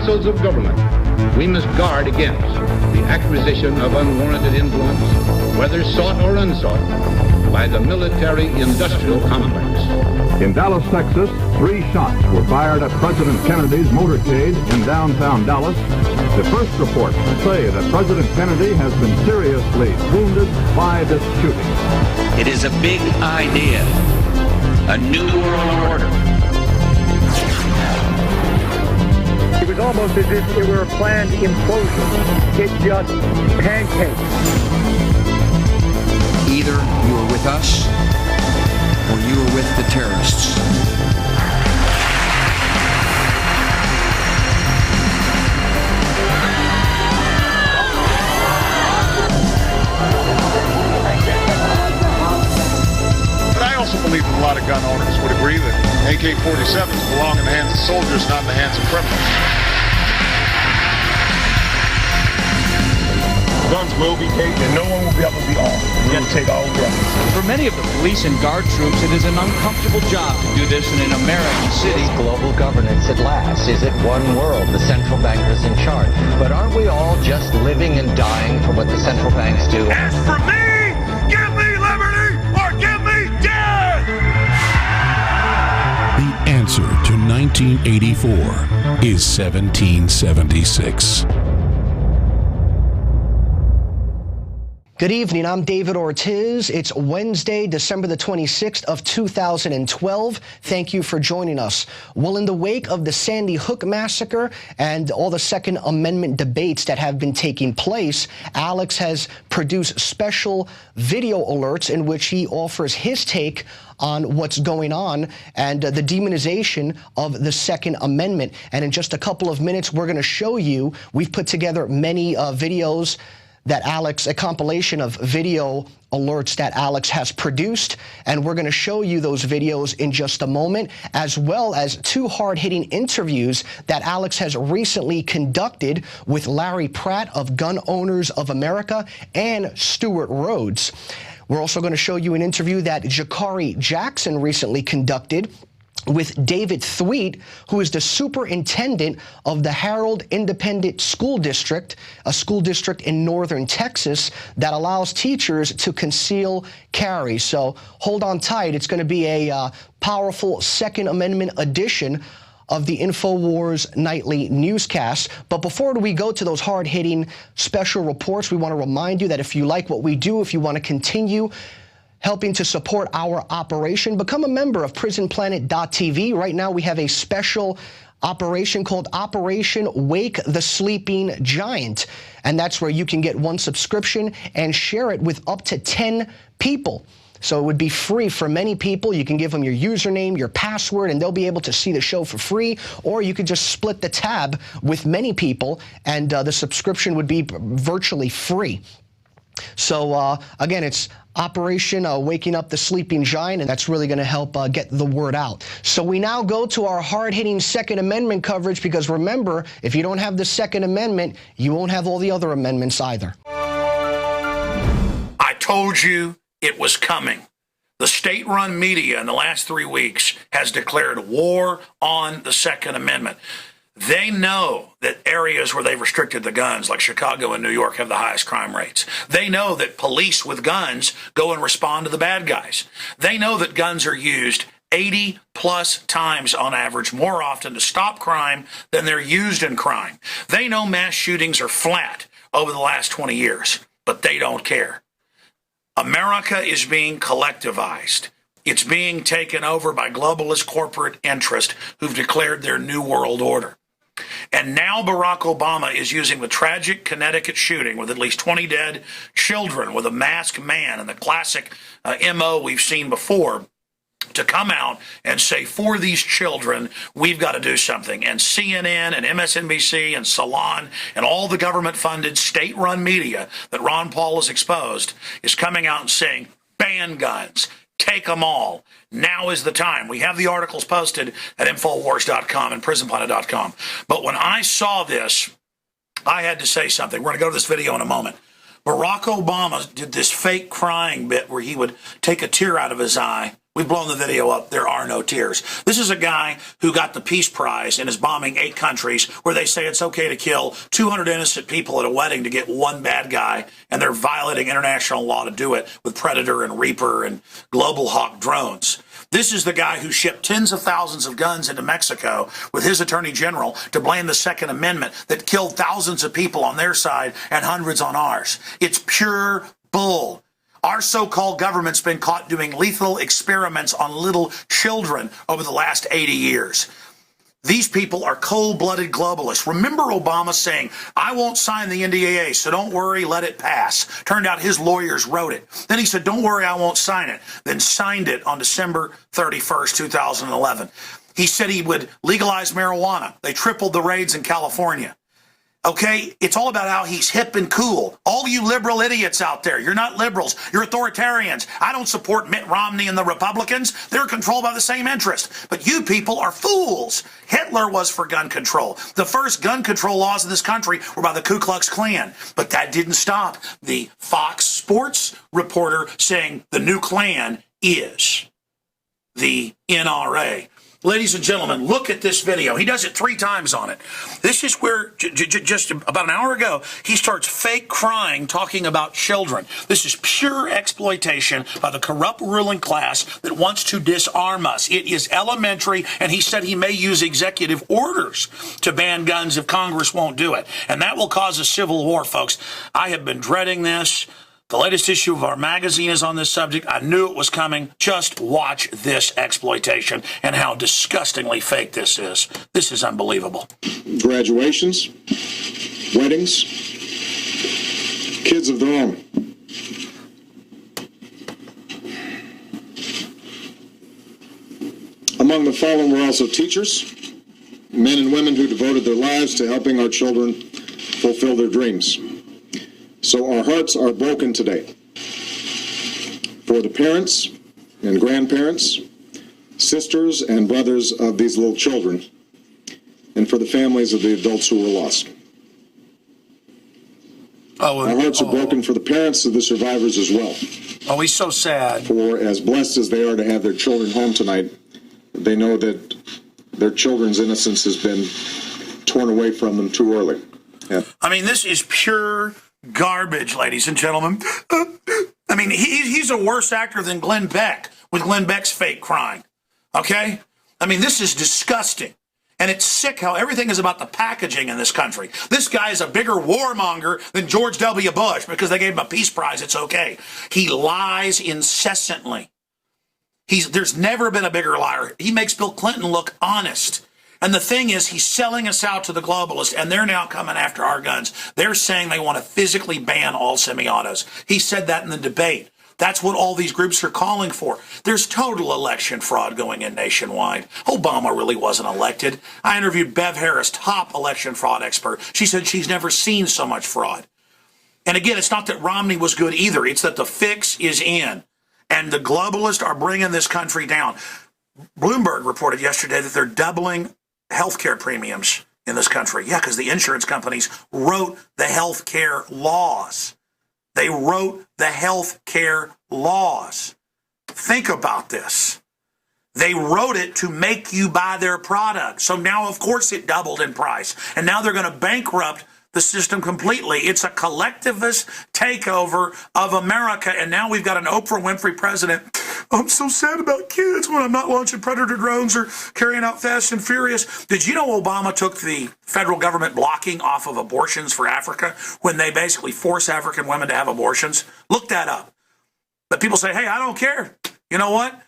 vessels of government, we must guard against the acquisition of unwarranted influence, whether sought or unsought, by the military-industrial complex. In Dallas, Texas, 3 shots were fired at President Kennedy's motorcade in downtown Dallas. The first reports say that President Kennedy has been seriously wounded by this shooting. It is a big idea, a new world order. It was almost as if it were a planned implosion. It just pancaked. Either you are with us or you are with the terrorists. But I also believe that a lot of gun owners would agree that AK-47s belong in the hands of soldiers, not in the hands of criminals. Guns will be taken, and no one will be able to be armed. We have to take all guns. For many of the police and guard troops, it is an uncomfortable job to do this in an American city. Global governance at last. Is it one world? The central bankers in charge. But aren't we all just living and dying for what the central banks do? As for me, give me liberty or give me death! The answer to 1984 is 1776. Good evening, I'm David Ortiz. It's Wednesday, December the 26th of 2012. Thank you for joining us. Well, in the wake of the Sandy Hook massacre and all the Second Amendment debates that have been taking place, Alex has produced special video alerts in which he offers his take on what's going on and the demonization of the Second Amendment. And in just a couple of minutes, we're going to show you, we've put together many videos that Alex, a compilation of video alerts that Alex has produced, and we're going to show you those videos in just a moment, as well as 2 hard-hitting interviews that Alex has recently conducted with Larry Pratt of Gun Owners of America and Stewart Rhodes. We're also going to show you an interview that Jakari Jackson recently conducted with David Thweatt, who is the superintendent of the Harold Independent School District, a school district in northern Texas that allows teachers to conceal carry. So hold on tight. It's going to be a powerful Second Amendment edition of the Infowars Nightly newscast. But before we go to those hard-hitting special reports, we want to remind you that if you like what we do, if you want to continue helping to support our operation, become a member of PrisonPlanet.tv. Right now we have a special operation called Operation Wake the Sleeping Giant. And that's where you can get 1 subscription and share it with up to 10 people. So it would be free for many people. You can give them your username, your password, and they'll be able to see the show for free. Or you could just split the tab with many people, and the subscription would be virtually free. So again, it's Operation Waking Up the Sleeping Giant, and that's really going to help get the word out. So we now go to our hard-hitting Second Amendment coverage, because remember, if you don't have the Second Amendment, you won't have all the other amendments either. I told you it was coming. The state-run media in the last 3 weeks has declared war on the Second Amendment. They know that areas where they've restricted the guns, like Chicago and New York, have the highest crime rates. They know that police with guns go and respond to the bad guys. They know that guns are used 80+ times on average, more often to stop crime than they're used in crime. They know mass shootings are flat over the last 20 years, but they don't care. America is being collectivized. It's being taken over by globalist corporate interests who've declared their new world order. And now Barack Obama is using the tragic Connecticut shooting with at least 20 dead children with a masked man and the classic MO we've seen before to come out and say, for these children, we've got to do something. And CNN and MSNBC and Salon and all the government-funded state-run media that Ron Paul has exposed is coming out and saying, ban guns. Take them all. Now is the time. We have the articles posted at Infowars.com and PrisonPlanet.com. But when I saw this, I had to say something. We're going to go to this video in a moment. Barack Obama did this fake crying bit where he would take a tear out of his eye. We've blown the video up. There are no tears. This is a guy who got the Peace Prize and is bombing 8 countries where they say it's okay to kill 200 innocent people at a wedding to get one bad guy, and they're violating international law to do it with Predator and Reaper and Global Hawk drones. This is the guy who shipped tens of thousands of guns into Mexico with his attorney general to blame the Second Amendment that killed thousands of people on their side and hundreds on ours. It's pure bull. Our so-called government's been caught doing lethal experiments on little children over the last 80 years. These people are cold-blooded globalists. Remember Obama saying, I won't sign the NDAA, so don't worry, let it pass. Turned out his lawyers wrote it. Then he said, don't worry, I won't sign it. Then signed it on December 31st, 2011. He said he would legalize marijuana. They tripled the raids in California. Okay, it's all about how he's hip and cool. All you liberal idiots out there, you're not liberals, you're authoritarians. I don't support Mitt Romney and the Republicans. They're controlled by the same interest. But you people are fools. Hitler was for gun control. The first gun control laws in this country were by the Ku Klux Klan. But that didn't stop the Fox Sports reporter saying the new Klan is the NRA. Ladies and gentlemen, look at this video. He does it 3 times on it. This is where, just about an hour ago, he starts fake crying, talking about children. This is pure exploitation by the corrupt ruling class that wants to disarm us. It is elementary, and he said he may use executive orders to ban guns if Congress won't do it. And that will cause a civil war, folks. I have been dreading this. The latest issue of our magazine is on this subject. I knew it was coming. Just watch this exploitation and how disgustingly fake this is. This is unbelievable. Graduations, weddings, kids of their own. Among the fallen were also teachers, men and women who devoted their lives to helping our children fulfill their dreams. So our hearts are broken today for the parents and grandparents, sisters and brothers of these little children, and for the families of the adults who were lost. Our hearts are broken for the parents of the survivors as well. Oh, he's so sad. For as blessed as they are to have their children home tonight, they know that their children's innocence has been torn away from them too early. Yeah. I mean, this is pure garbage, ladies and gentlemen. I mean, he's a worse actor than Glenn Beck with Glenn Beck's fake crying. Okay? I mean, this is disgusting. And it's sick how everything is about the packaging in this country. This guy is a bigger warmonger than George W. Bush because they gave him a Peace Prize. It's okay. He lies incessantly. There's never been a bigger liar. He makes Bill Clinton look honest. And the thing is, he's selling us out to the globalists, and they're now coming after our guns. They're saying they want to physically ban all semi-autos. He said that in the debate. That's what all these groups are calling for. There's total election fraud going in nationwide. Obama really wasn't elected. I interviewed Bev Harris, top election fraud expert. She said she's never seen so much fraud. And again, it's not that Romney was good either. It's that the fix is in, and the globalists are bringing this country down. Bloomberg reported yesterday that they're doubling healthcare premiums in this country. Yeah, because the insurance companies wrote the healthcare laws. They wrote the healthcare laws. Think about this. They wrote it to make you buy their product. So now, of course, it doubled in price. And now they're going to bankrupt the system completely. It's a collectivist takeover of America. And now we've got an Oprah Winfrey president. I'm so sad about kids when I'm not launching Predator drones or carrying out Fast and Furious. Did you know Obama took the federal government blocking off of abortions for Africa when they basically force African women to have abortions? Look that up. But people say, hey, I don't care. You know what?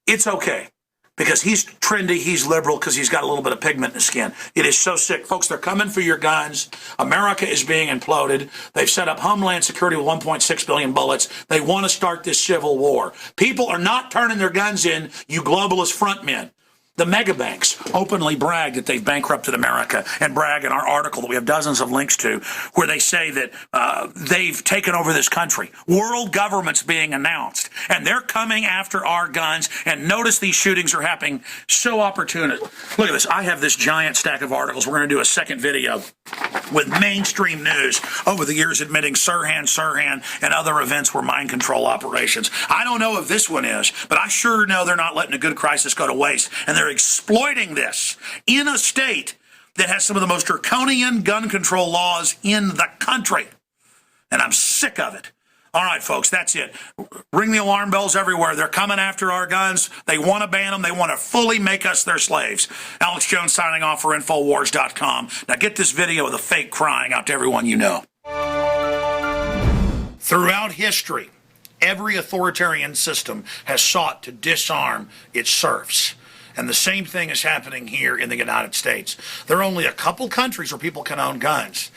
It's okay. Because he's trendy, he's liberal, because he's got a little bit of pigment in his skin. It is so sick. Folks, they're coming for your guns. America is being imploded. They've set up Homeland Security with 1.6 billion bullets. They want to start this civil war. People are not turning their guns in, you globalist front men. The mega banks openly brag that they've bankrupted America, and brag in our article that we have dozens of links to, where they say that they've taken over this country. World governments being announced, and they're coming after our guns. And notice these shootings are happening so opportune. Look at this. I have this giant stack of articles. We're going to do a second video with mainstream news over the years admitting Sirhan, and other events were mind control operations. I don't know if this one is, but I sure know they're not letting a good crisis go to waste. And they're exploiting this in a state that has some of the most draconian gun control laws in the country. And I'm sick of it. All right, folks, that's it. Ring the alarm bells everywhere. They're coming after our guns. They want to ban them. They want to fully make us their slaves. Alex Jones signing off for Infowars.com. Now get this video of the fake crying out to everyone you know. Throughout history, every authoritarian system has sought to disarm its serfs. And the same thing is happening here in the United States. There are only a couple countries where people can own guns.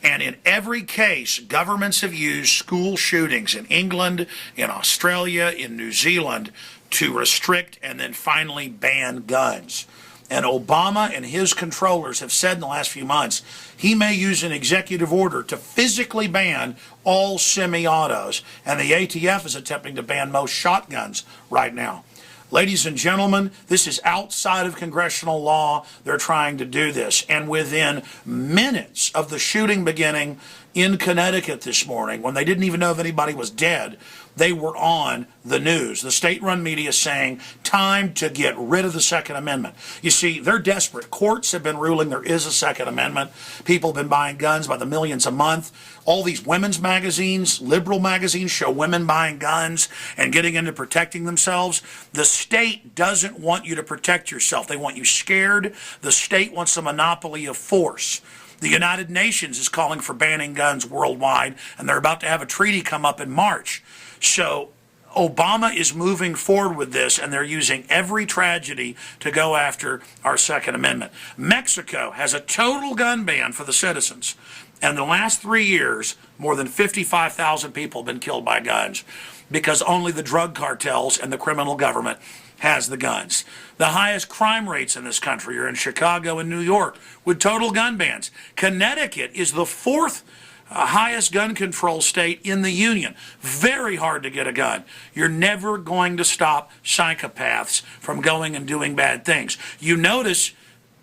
And in every case, governments have used school shootings in England, in Australia, in New Zealand to restrict and then finally ban guns. And Obama and his controllers have said in the last few months he may use an executive order to physically ban all semi-autos. And the ATF is attempting to ban most shotguns right now. Ladies and gentlemen, this is outside of congressional law. They're trying to do this. And within minutes of the shooting beginning in Connecticut this morning, when they didn't even know if anybody was dead, they were on the news. The state-run media saying, time to get rid of the Second Amendment. You see, they're desperate. Courts have been ruling there is a Second Amendment. People have been buying guns by the millions a month. All these women's magazines, liberal magazines, show women buying guns and getting into protecting themselves. The state doesn't want you to protect yourself. They want you scared. The state wants a monopoly of force. The United Nations is calling for banning guns worldwide, and they're about to have a treaty come up in March. So Obama is moving forward with this, and they're using every tragedy to go after our Second Amendment. Mexico has a total gun ban for the citizens. And in the last 3 years, more than 55,000 people have been killed by guns because only the drug cartels and the criminal government has the guns. The highest crime rates in this country are in Chicago and New York with total gun bans. Connecticut is the fourth highest gun control state in the union. Very hard to get a gun. You're never going to stop psychopaths from going and doing bad things. You notice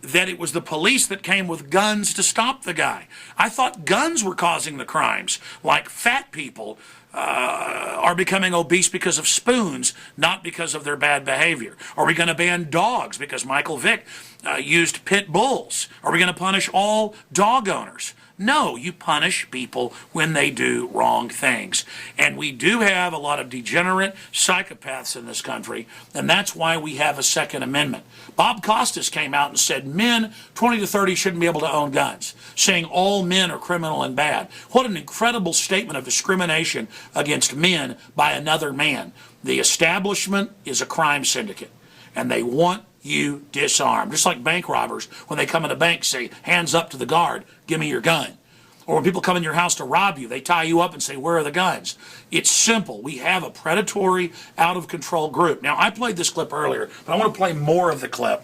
that it was the police that came with guns to stop the guy. I thought guns were causing the crimes, like fat people are becoming obese because of spoons, not because of their bad behavior. Are we going to ban dogs because Michael Vick used pit bulls? Are we going to punish all dog owners? No, you punish people when they do wrong things. And we do have a lot of degenerate psychopaths in this country, and that's why we have a Second Amendment. Bob Costas came out and said men 20 to 30 shouldn't be able to own guns, saying all men are criminal and bad. What an incredible statement of discrimination against men by another man. The establishment is a crime syndicate, and they want you disarmed. Just like bank robbers, when they come in a bank, say, hands up to the guard, give me your gun. Or when people come in your house to rob you, they tie you up and say, where are the guns? It's simple. We have a predatory, out-of-control group. Now, I played this clip earlier, but I want to play more of the clip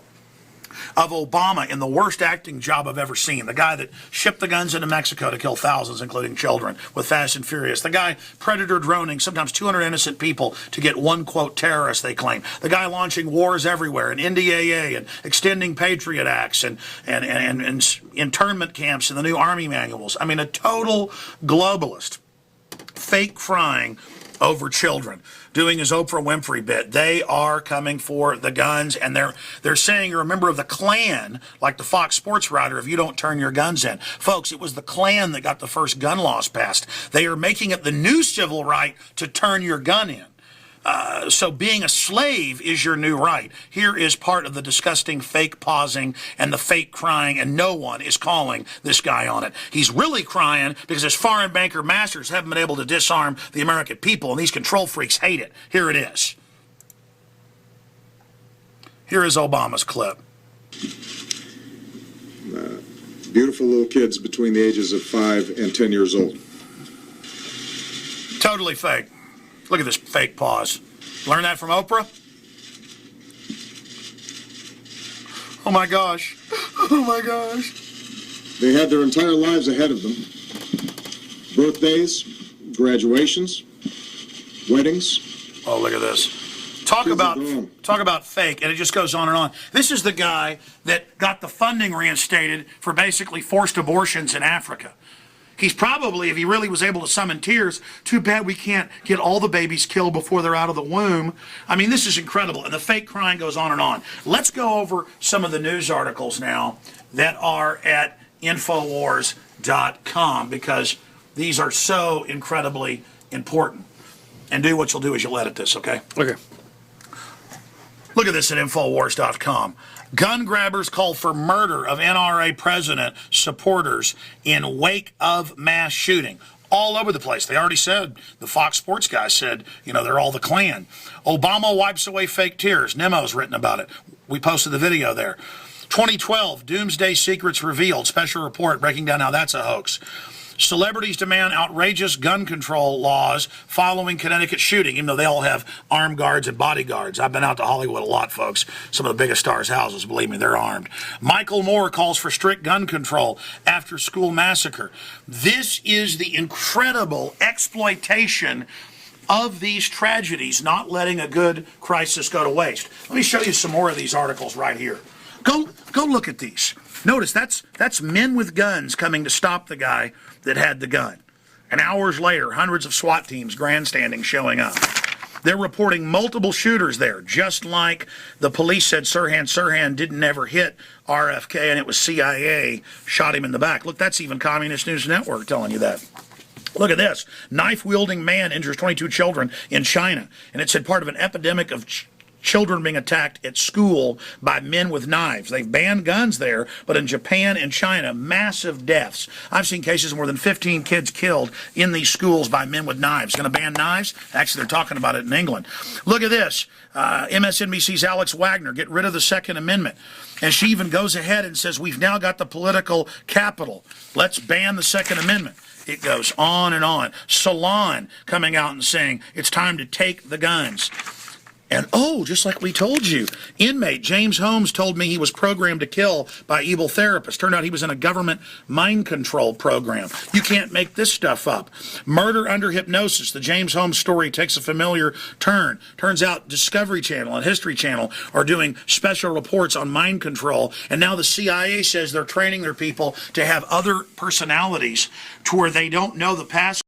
of Obama in the worst acting job I've ever seen. The guy that shipped the guns into Mexico to kill thousands, including children, with Fast and Furious. The guy predator droning sometimes 200 innocent people to get one, quote, terrorist, they claim. The guy launching wars everywhere, and NDAA, and extending Patriot Acts, and internment camps in the new Army manuals. I mean, a total globalist, fake crying over children, doing his Oprah Winfrey bit. They are coming for the guns, and they're saying you're a member of the Klan, like the Fox Sports writer, if you don't turn your guns in. Folks, it was the Klan that got the first gun laws passed. They are making it the new civil right to turn your gun in. So being a slave is your new right. Here is part of the disgusting fake pausing and the fake crying, and no one is calling this guy on it. He's really crying because his foreign banker masters haven't been able to disarm the American people, and these control freaks hate it. Here it is. Here is Obama's clip. Beautiful little kids between the ages of 5 and 10 years old. Totally fake. Look at this fake pause. Learn that from Oprah? Oh my gosh. Oh my gosh. They had their entire lives ahead of them. Birthdays, graduations, weddings. Oh, look at this. Talk about fake, and it just goes on and on. This is the guy that got the funding reinstated for basically forced abortions in Africa. He's probably, if he really was able to summon tears, too bad we can't get all the babies killed before they're out of the womb. I mean, this is incredible, and the fake crying goes on and on. Let's go over some of the news articles now that are at Infowars.com, because these are so incredibly important. And do what you'll do is you'll edit this, okay? Okay. Look at this at Infowars.com. Gun grabbers call for murder of NRA president supporters in wake of mass shooting. All over the place. They already said, the Fox Sports guy said, you know, they're all the Klan. Obama wipes away fake tears. Nemo's written about it. We posted the video there. 2012, Doomsday Secrets revealed. Special report breaking down how that's a hoax. Celebrities demand outrageous gun control laws following Connecticut shooting, even though they all have armed guards and bodyguards. I've been out to Hollywood a lot, folks. Some of the biggest stars' houses, believe me, they're armed. Michael Moore calls for strict gun control after school massacre. This is the incredible exploitation of these tragedies, not letting a good crisis go to waste. Let me show you some more of these articles right here. Go look at these. Notice that's men with guns coming to stop the guy that had the gun. And hours later, hundreds of SWAT teams grandstanding showing up. They're reporting multiple shooters there, just like the police said Sirhan didn't ever hit RFK and it was CIA shot him in the back. Look, that's even Communist News Network telling you that. Look at this. Knife-wielding man injures 22 children in China. And it said part of an epidemic of children being attacked at school by men with knives. They've banned guns there, but in Japan and China, massive deaths. I've seen cases of more than 15 kids killed in these schools by men with knives. Going to ban knives? Actually, they're talking about it in England. Look at this. MSNBC's Alex Wagner, get rid of the Second Amendment. And she even goes ahead and says, we've now got the political capital. Let's ban the Second Amendment. It goes on and on. Salon coming out and saying, it's time to take the guns. And oh, just like we told you, inmate James Holmes told me he was programmed to kill by evil therapists. Turned out he was in a government mind control program. You can't make this stuff up. Murder under hypnosis. The James Holmes story takes a familiar turn. Turns out Discovery Channel and History Channel are doing special reports on mind control. And now the CIA says they're training their people to have other personalities to where they don't know the past.